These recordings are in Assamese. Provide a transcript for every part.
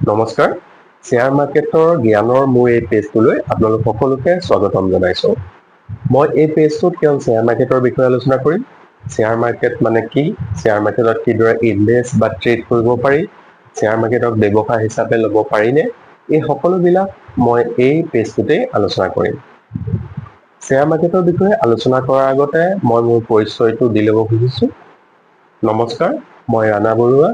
নমস্কাৰ, শ্বেয়াৰ মাৰ্কেটৰ জ্ঞানৰ মোৰ এই পেজটোলৈ আপোনালোক সকলোকে স্বাগতম জনাইছোঁ। মই এই পেজটোত কেৱল শ্বেয়াৰ মাৰ্কেটৰ বিষয়ে আলোচনা কৰিম। শ্বেয়াৰ মাৰ্কেট মানে কি, শ্বেয়াৰ মাৰ্কেটত কিদৰে ইনভেষ্ট বা ট্ৰেড কৰিব পাৰি, শ্বেয়াৰ মাৰ্কেটক ব্যৱসায় হিচাপে ল'ব পাৰিনে, এই সকলোবিলাক মই এই পেজটোতেই আলোচনা কৰিম। শ্বেয়াৰ মাৰ্কেটৰ বিষয়ে আলোচনা কৰাৰ আগতে মই মোৰ পৰিচয়টো দি ল'ব খুজিছোঁ। নমস্কাৰ, মই ৰাণা বৰুৱা।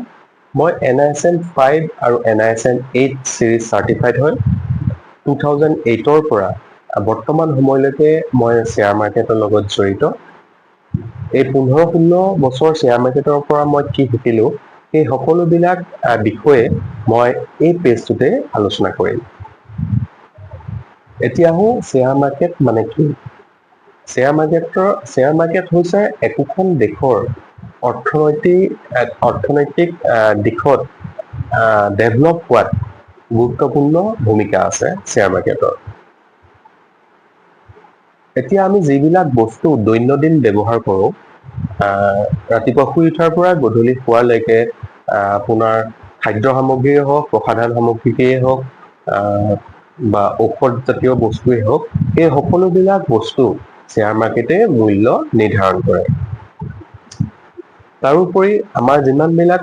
মই NISM 5 আৰু NISM 8 সিৰিজ চাৰ্টিফাইড হয়। 2008ৰ পৰা বৰ্তমান সময়লৈকে মই শ্বেয়াৰ মাৰ্কেটৰ লগত জড়িত। এই 15-16 বছৰ শ্বেয়াৰ মাৰ্কেটৰ পৰা মই কি শিকিলোঁ, সেই সকলোবিলাক বিষয়ে মই এই পেজটোতে আলোচনা কৰিম। এতিয়া আহোঁ শ্বেয়াৰ মাৰ্কেট মানে কি। শ্বেয়াৰ মাৰ্কেট হৈছে একোখন দেশৰ অৰ্থনৈতিক দিশত ডেভেলপ হোৱাত গুৰুত্বপূৰ্ণ ভূমিকা আছে শ্বেয়াৰ মাৰ্কেটৰ। এতিয়া আমি যিবিলাক বস্তু দৈনন্দিন ব্যৱহাৰ কৰোঁ, ৰাতিপুৱা শুই উঠাৰ পৰা গধূলি শোৱালৈকে আপোনাৰ খাদ্য সামগ্ৰীয়ে হওক, প্ৰসাধন সামগ্ৰীয়েই হওক বা ঔষধ জাতীয় বস্তুৱেই হওক, এই সকলোবিলাক বস্তু শ্বেয়াৰ মাৰ্কেটে মূল্য নিৰ্ধাৰণ কৰে। তাৰোপৰি আমাৰ যিমানবিলাক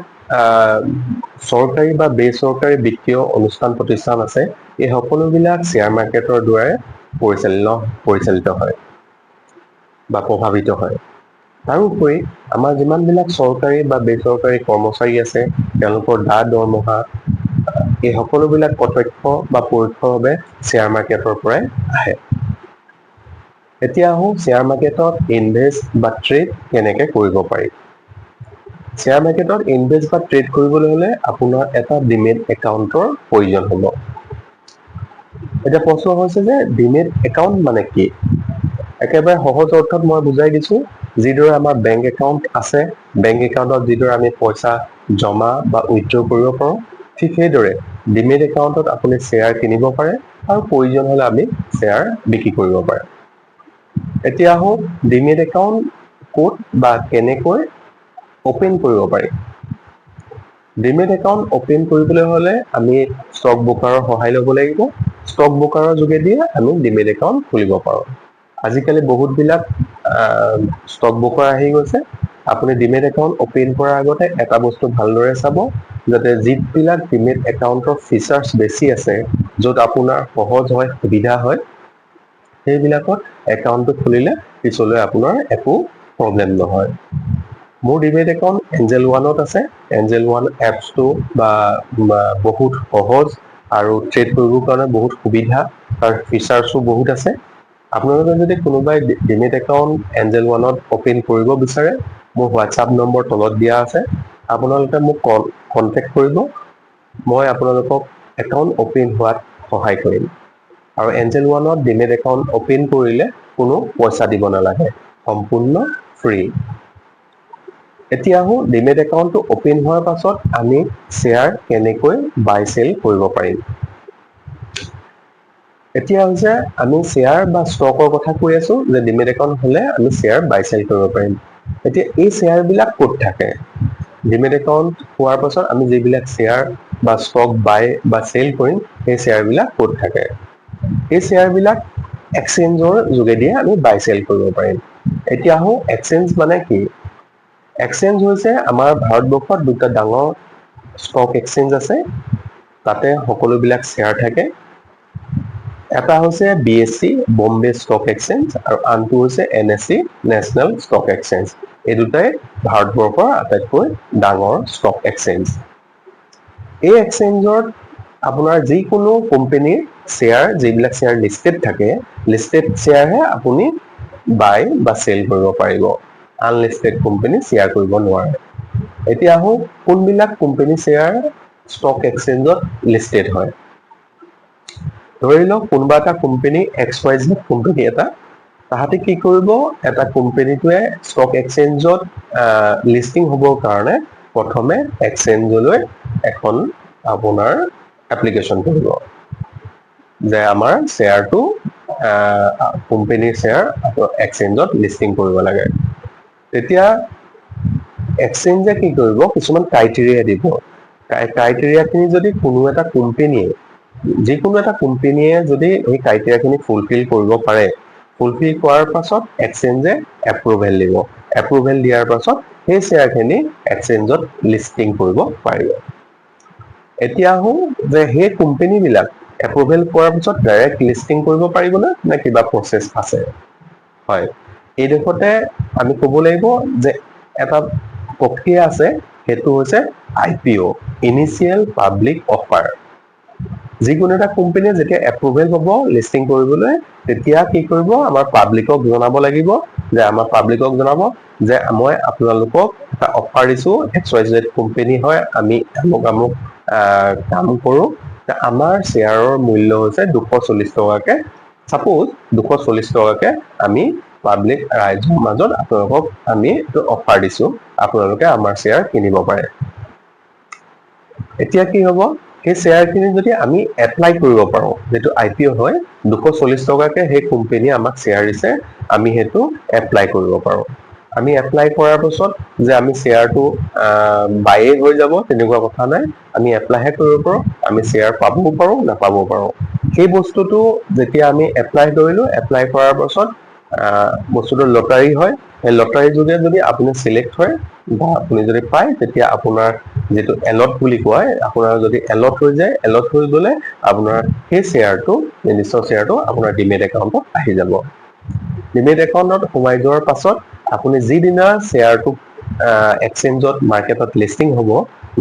চৰকাৰী বা বেচৰকাৰী বিত্তীয় অনুষ্ঠান প্ৰতিষ্ঠান আছে, এই সকলোবিলাক শ্বেয়াৰ মাৰ্কেটৰ দ্বাৰাই পৰিচালিত হয় বা প্ৰভাৱিত হয়। তাৰোপৰি আমাৰ যিমানবিলাক চৰকাৰী বা বেচৰকাৰী কৰ্মচাৰী আছে, তেওঁলোকৰ দৰমহা এই সকলোবিলাক প্ৰত্যক্ষ বা পৰোক্ষভাৱে শ্বেয়াৰ মাৰ্কেটৰ পৰাই আহে। এতিয়া আহোঁ শ্বেয়াৰ মাৰ্কেটত ইনভেষ্ট বা ট্ৰেড কেনেকৈ কৰিব পাৰি। শ্বেয়াৰ মাৰ্কেটত ইনভেষ্ট বা ট্ৰেড কৰিবলৈ হ'লে আপোনাৰ এটা ডিমেট একাউণ্টৰ প্ৰয়োজন হ'ব। এতিয়া প্ৰশ্ন হৈছে যে ডিমেট একাউণ্ট মানে কি। একেবাৰে সহজ অৰ্থত মই বুজাই দিছোঁ। যিদৰে আমাৰ বেংক একাউণ্ট আছে, বেংক একাউণ্টত যিদৰে আমি পইচা জমা বা উইথড্ৰ কৰিব পাৰোঁ, ঠিক সেইদৰে ডিমেট একাউণ্টত আপুনি শ্বেয়াৰ কিনিব পাৰে আৰু প্ৰয়োজন হ'লে আমি শ্বেয়াৰ বিক্ৰী কৰিব পাৰে। এতিয়া আহোঁ ডিমেট একাউণ্ট ক'ত বা কেনেকৈ অপেন কৰিব পাৰি। ডিমেট একাউণ্ট অপেন কৰিবলৈ হ'লে আমি ষ্টক ব্ৰকাৰৰ সহায় ল'ব লাগিব। ষ্টক ব্ৰকাৰৰ যোগেদিয়ে আমি ডিমেট একাউণ্ট খুলিব পাৰোঁ। আজিকালি বহুতবিলাক ষ্টক ব্ৰকাৰ আহি গৈছে। আপুনি ডিমেট একাউণ্ট অপেন কৰাৰ আগতে এটা বস্তু ভালদৰে চাব, যাতে যিবিলাক ডিমেট একাউণ্টৰ ফিচাৰ্ছ বেছি আছে, য'ত আপোনাৰ সহজ হয়, সুবিধা হয়, সেইবিলাকত একাউণ্টটো খুলিলে পিছলৈ আপোনাৰ একো প্ৰব্লেম নহয়। মোৰ ডিমেট একাউণ্ট এঞ্জেল ওৱানত আছে। এঞ্জেল ওৱান এপছটো বহুত সহজ আৰু ট্ৰেড কৰিবৰ কাৰণে বহুত সুবিধা, তাৰ ফিচাৰ্ছো বহুত আছে। আপোনালোকে যদি কোনোবাই ডিমেট একাউণ্ট এঞ্জেল ওৱানত অপেন কৰিব বিচাৰে, মোৰ হোৱাটছআপ নম্বৰ তলত দিয়া আছে। আপোনালোকে মোক কণ্টেক্ট কৰিব। মই আপোনালোকক একাউণ্ট অপেন হোৱাত সহায় কৰিম। আৰু এঞ্জেল ওৱানত ডিমেট একাউণ্ট অপেন কৰিলে কোনো পইচা দিব নালাগে, সম্পূৰ্ণ ফ্ৰী। এতিয়া আহোঁ ডিমেট একাউণ্টটো অপেন হোৱাৰ পাছত আমি শ্বেয়াৰ কেনেকৈ বাই চেল কৰিব পাৰিম। এতিয়া হৈছে আমি শ্বেয়াৰ বা ষ্টকৰ কথা কৈ আছোঁ, যে ডিমেট একাউণ্ট হ'লে আমি শ্বেয়াৰ বাই চেল কৰিব পাৰিম। এতিয়া এই শ্বেয়াৰবিলাক ক'ত থাকে। ডিমেট একাউণ্ট হোৱাৰ পাছত আমি যিবিলাক শ্বেয়াৰ বা ষ্টক বাই বা চেল কৰিম, সেই শ্বেয়াৰবিলাক ক'ত থাকে। এই শ্বেয়াৰবিলাক এক্সচেঞ্জৰ যোগেদিয়ে আমি বাই চেল কৰিব পাৰিম। এতিয়া আহোঁ এক্সচেঞ্জ মানে কি। এক্সচেঞ্জ হৈছে আমাৰ ভাৰতবৰ্ষত দুটা ডাঙৰ ষ্টক এক্সচেঞ্জ আছে, তাতে সকলোবিলাক শ্বেয়াৰ থাকে। এটা হৈছে BSE বম্বে ষ্টক এক্সচেঞ্জ আৰু আনটো হৈছে NSE নেশ্যনেল ষ্টক এক্সচেঞ্জ। এই দুটাই ভাৰতবৰ্ষৰ আটাইতকৈ ডাঙৰ ষ্টক এক্সচেঞ্জ। এই এক্সচেঞ্জত আপোনাৰ যিকোনো কোম্পানীৰ শ্বেয়াৰ, যিবিলাক শ্বেয়াৰ লিষ্টেড থাকে, লিষ্টেড শ্বেয়াৰহে আপুনি বাই বা চেল কৰিব পাৰিব। আনলিষ্টেড কোম্পানী শ্বেয়াৰ কৰিব নোৱাৰে। এতিয়া আহোঁ কোনবিলাক কোম্পানী শ্বেয়াৰ ষ্টক এক্সচেঞ্জত লিষ্টেড হয়। ধৰি লওক কোনোবা এটা কোম্পানী XYZ কোম্পানী এটা, তাহাঁতে কি কৰিব, এটা কোম্পানীটোৱে ষ্টক এক্সচেঞ্জত লিষ্টিং হ'বৰ কাৰণে প্ৰথমে এক্সচেঞ্জলৈ এখন আপোনাৰ এপ্লিকেশ্যন কৰিব, যে আমাৰ শ্বেয়াৰটো কোম্পানীৰ শ্বেয়াৰ এক্সচেঞ্জত লিষ্টিং কৰিব লাগে। তেতিয়া এক্সচেঞ্জে কি কৰিব, কিছুমান ক্ৰাইটেৰিয়া দিব। ক্ৰাইটেৰিয়াখিনি যদি কোনো এটা কোম্পানীয়ে যিকোনো এটা কোম্পানীয়ে যদি এই ক্ৰাইটেৰিয়াখিনি ফুলফিল কৰিব পাৰে, ফুলফিল কৰাৰ পাছত এক্সচেঞ্জে এপ্ৰুভেল দিব। এপ্ৰুভেল দিয়াৰ পাছত সেই শ্বেয়াৰখিনি এক্সচেঞ্জত লিষ্টিং কৰিব পাৰিব। এতিয়া আহোঁ যে সেই কোম্পানীবিলাক এপ্ৰুভেল কৰাৰ পিছত ডাইৰেক্ট লিষ্টিং কৰিব পাৰিবনে নে কিবা প্ৰচেছ আছে? হয়, এইডোখৰতে আমি ক'ব লাগিব যে এটা প্ৰক্ৰিয়া আছে, সেইটো হৈছে IPO, ইনিচিয়েল পাব্লিক অফাৰ। যিকোনো এটা কোম্পানীয়ে যেতিয়া এপ্ৰুভেল হ'ব লিষ্টিং কৰিবলৈ, তেতিয়া কি কৰিব, আমাৰ পাব্লিকক জনাব লাগিব যে মই আপোনালোকক এটা অফাৰ দিছোঁ, XYZ কোম্পানী হয়, আমি আমুক আমুক কাম কৰোঁ, আমাৰ শ্বেয়াৰৰ মূল্য হৈছে 240 টকাকে, ছাপোজ 240 টকাকে আমি পাব্লিক ৰাইজৰ মাজত আপোনালোকক আমি এইটো অফাৰ দিছোঁ, আপোনালোকে আমাৰ শ্বেয়াৰ কিনিব পাৰে। এতিয়া কি হ'ব, সেই শ্বেয়াৰখিনি যদি আমি এপ্লাই কৰিব পাৰোঁ, যিটো IPO হয়, 240 টকাকে সেই কোম্পানীয়ে আমাক শ্বেয়াৰ দিছে, আমি সেইটো এপ্লাই কৰিব পাৰোঁ। আমি এপ্লাই কৰাৰ পাছত যে আমি শ্বেয়াৰটো বায়ে হৈ যাব তেনেকুৱা কথা নাই, আমি এপ্লাইহে কৰিব পাৰোঁ, আমি শ্বেয়াৰ পাবও পাৰোঁ নাপাবও পাৰোঁ। সেই বস্তুটো যেতিয়া আমি এপ্লাই কৰিলোঁ, এপ্লাই কৰাৰ পাছত বস্তুটো লটাৰী হয়, সেই লটাৰীৰ যোগে যদি আপুনি চিলেক্ট হয় বা আপুনি যদি পায়, তেতিয়া আপোনাৰ যিটো এলট বুলি কয়, আপোনাৰ যদি এলট হৈ যায়, এলট হৈ গ'লে আপোনাৰ সেই শ্বেয়াৰটো, নিৰ্দিষ্ট শ্বেয়াৰটো আপোনাৰ ডিমেট একাউণ্টত আহি যাব। ডিমেট একাউণ্টত সোমাই যোৱাৰ পাছত আপুনি যিদিনা শ্বেয়াৰটো এক্সচেঞ্জত মাৰ্কেটত লিষ্টিং হ'ব,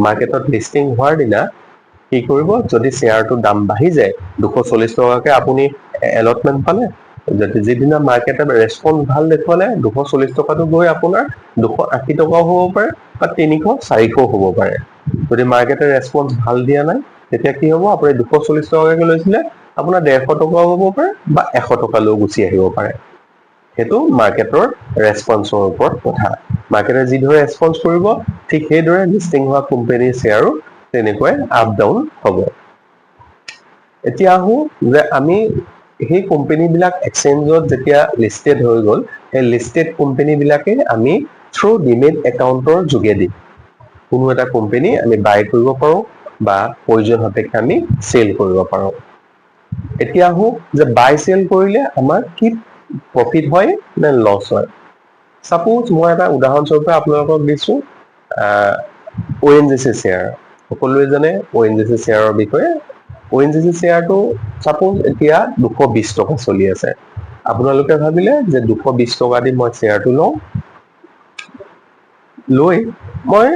মাৰ্কেটত লিষ্টিং হোৱাৰ দিনা কি কৰিব, যদি শ্বেয়াৰটোৰ দাম বাঢ়ি যায়, 240 টকাকে আপুনি এলটমেণ্ট পালে, যিদিনা মাৰ্কেটত ৰেছপন্স ভাল দেখুৱালে, 240 টকাটো গৈ আপোনাৰ 280 টকাও হ'ব পাৰে বা 300, 400 হ'ব পাৰে। যদি মাৰ্কেটে ৰেছপন্স ভাল দিয়া নাই, তেতিয়া কি হ'ব, আপুনি 240 টকাকে লৈছিলে, আপোনাৰ 150 টকাও হ'ব পাৰে বা 100 টকালৈও গুচি আহিব পাৰে। সেইটো মাৰ্কেটৰ ৰেছপন্সৰ ওপৰত কথা। মাৰ্কেটে যিদৰে ৰেছপন্স কৰিব, ঠিক সেইদৰে লিষ্টিং হোৱা কোম্পানীৰ শ্বেয়াৰো তেনেকুৱাই আপ ডাউন হ'ব। এতিয়া আহোঁ যে আমি সেই কোম্পানীবিলাক এক্সচেঞ্জত যেতিয়া লিষ্টেড হৈ গ'ল, সেই লিষ্টেড কোম্পানীবিলাকে আমি থ্ৰু ডিমেট একাউণ্টৰ যোগেদি কোনো এটা কোম্পানী আমি বাই কৰিব পাৰোঁ বা প্ৰয়োজন সাপেক্ষে আমি চেল কৰিব পাৰোঁ। এতিয়া আহোঁ যে বাই চেল কৰিলে আমাৰ কি প্ৰফিট হয় নে লছ হয়। ছাপোজ মই এটা উদাহৰণস্বৰূপে আপোনালোকক দিছোঁ, ONGC শ্বেয়াৰ। সকলোৱে জানে ONGC শ্বেয়াৰৰ বিষয়ে। ONGC শ্বেয়াৰটো ছাপোজ এতিয়া 220 টকা চলি আছে। আপোনালোকে ভাবিলে যে 220 টকা দি মই শ্বেয়াৰটো লওঁ, লৈ মই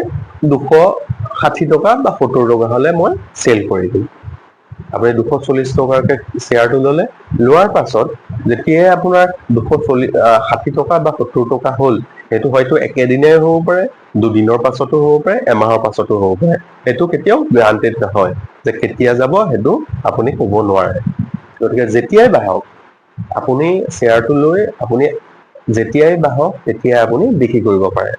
260 টকা বা 70 টকা হ'লে মই চেল কৰি দিম। আপুনি 240 টকাকে শ্বেয়াৰটো ল'লে, লোৱাৰ পাছত যেতিয়াই আপোনাৰ 260 টকা বা 70 টকা হ'ল, সেইটো হয়তো একেদিনাই হ'ব পাৰে, দুদিনৰ পাছতো হ'ব পাৰে, এমাহৰ পাছতো হ'ব পাৰে। সেইটো কেতিয়াও গ্ৰান্টেড নহয় যে কেতিয়া যাব, সেইটো আপুনি ক'ব নোৱাৰে। গতিকে যেতিয়াই বাঢ়ক, আপুনি শ্বেয়াৰটো লৈ আপুনি যেতিয়াই বাঢ়ক তেতিয়াই আপুনি বিক্ৰী কৰিব পাৰে।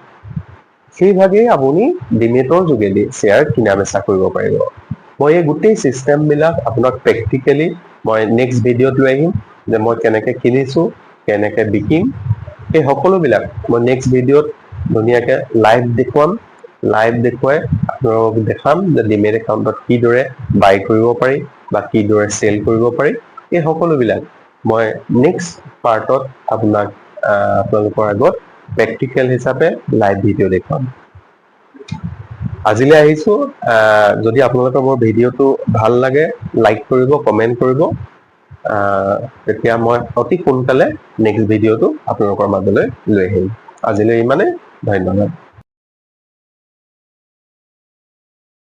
সেইভাগেই আপুনি ডিমেটৰ যোগেদি শ্বেয়াৰ কিনা বেচা কৰিব পাৰিব। মই এই গোটেই চিষ্টেমবিলাক আপোনাক প্ৰেক্টিকেলি মই নেক্সট ভিডিঅ'ত লৈ আহিম, যে মই কেনেকৈ কিনিছোঁ, কেনেকৈ বিকিম, সেই সকলোবিলাক মই নেক্সট ভিডিঅ'ত ধুনীয়াকৈ লাইভ দেখুৱাম। লাইভ দেখুৱাই আপোনালোকক দেখাম যে ডিমেট একাউণ্টত কিদৰে বাই কৰিব পাৰি বা কিদৰে চেল কৰিব পাৰি। এই সকলোবিলাক মই নেক্সট পাৰ্টত আপোনালোকৰ আগত প্ৰেক্টিকেল হিচাপে লাইভ ভিডিঅ' দেখুৱাম। আজিলৈ আহিছোঁ। যদি আপোনালোকৰ মোৰ ভিডিঅ'টো ভাল লাগে, লাইক কৰিব, কমেণ্ট কৰিব। তেতিয়া মই অতি সোনকালে নেক্সট ভিডিঅ'টো আপোনালোকৰ মাজলৈ লৈ আহিম। আজিলৈ ইমানে, ধন্যবাদ।